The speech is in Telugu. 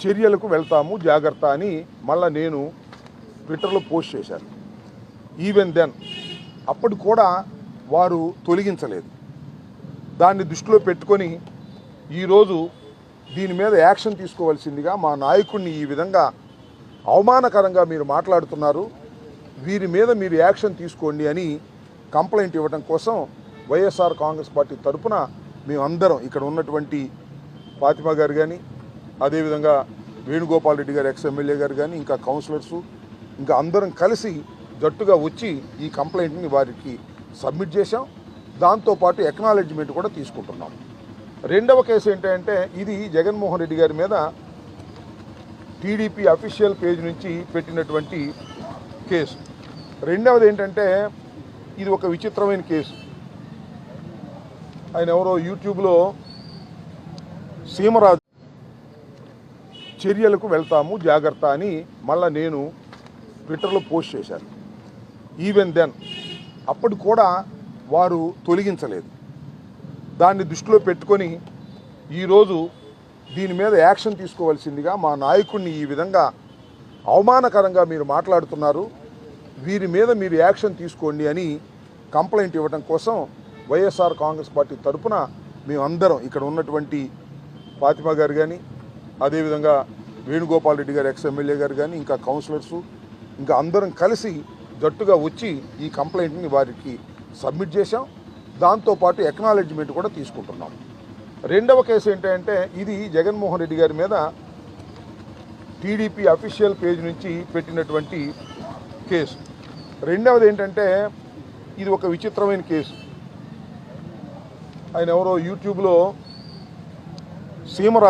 చర్యలకు వెళ్తాము జాగ్రత్త అని మళ్ళీ నేను ట్విట్టర్లో పోస్ట్ చేశాను. ఈవెన్ దెన్ అప్పటి కూడా వారు తొలగించలేదు. దాన్ని దృష్టిలో పెట్టుకొని ఈరోజు దీని మీద యాక్షన్ తీసుకోవాల్సిందిగా మా నాయకుడిని ఈ విధంగా అవమానకరంగా మీరు మాట్లాడుతున్నారు, వీరి మీద మీరు యాక్షన్ తీసుకోండి అని కంప్లైంట్ ఇవ్వడం కోసం వైఎస్ఆర్ కాంగ్రెస్ పార్టీ తరఫున మేమందరం ఇక్కడ ఉన్నటువంటి ఫాతిమా గారు కానీ, అదేవిధంగా వేణుగోపాల్ రెడ్డి గారు ఎక్స్ ఎమ్మెల్యే గారు కానీ, ఇంకా కౌన్సిలర్సు, ఇంకా అందరం కలిసి జట్టుగా వచ్చి ఈ కంప్లైంట్ని వారికి సబ్మిట్ చేశాం. దాంతోపాటు ఎక్నాలెడ్జ్మెంట్ కూడా తీసుకుంటున్నాం. రెండవ కేసు ఏంటంటే ఇది జగన్మోహన్ రెడ్డి గారి మీద టీడీపీ అఫీషియల్ పేజ్ నుంచి పెట్టినటువంటి కేసు. రెండవది ఏంటంటే ఇది ఒక విచిత్రమైన కేసు. ఆయన ఎవరో యూట్యూబ్లో సీమరాజు చర్యలకు వెళ్తాము జాగ్రత్త అని మళ్ళీ నేను ట్విట్టర్లో పోస్ట్ చేశాను. ఈవెన్ దెన్ అప్పటి కూడా వారు తొలగించలేదు. దాన్ని దృష్టిలో పెట్టుకొని ఈరోజు దీని మీద యాక్షన్ తీసుకోవాల్సిందిగా మా నాయకుడిని ఈ విధంగా అవమానకరంగా మీరు మాట్లాడుతున్నారు, వీరి మీద మీరు యాక్షన్ తీసుకోండి అని కంప్లైంట్ ఇవ్వడం కోసం వైఎస్ఆర్ కాంగ్రెస్ పార్టీ తరఫున మేమందరం ఇక్కడ ఉన్నటువంటి ఫాతిమా గారు కానీ, అదేవిధంగా వేణుగోపాల్ రెడ్డి గారు ఎక్స్ ఎమ్మెల్యే గారు కానీ, ఇంకా కౌన్సిలర్సు, ఇంకా అందరం కలిసి జట్టుగా వచ్చి ఈ కంప్లైంట్ని వారికి సబ్మిట్ చేశాం. దాంతోపాటు ఎక్నాలెడ్జ్మెంట్ కూడా తీసుకుంటున్నాం. రెండవ కేసు ఏంటంటే ఇది జగన్మోహన్ రెడ్డి గారి మీద టీడీపీ అఫీషియల్ పేజ్ నుంచి పెట్టినటువంటి కేసు. రెండవది ఏంటంటే ఇది ఒక విచిత్రమైన కేసు. ఆయన ఎవరో యూట్యూబ్లో సీమరాజు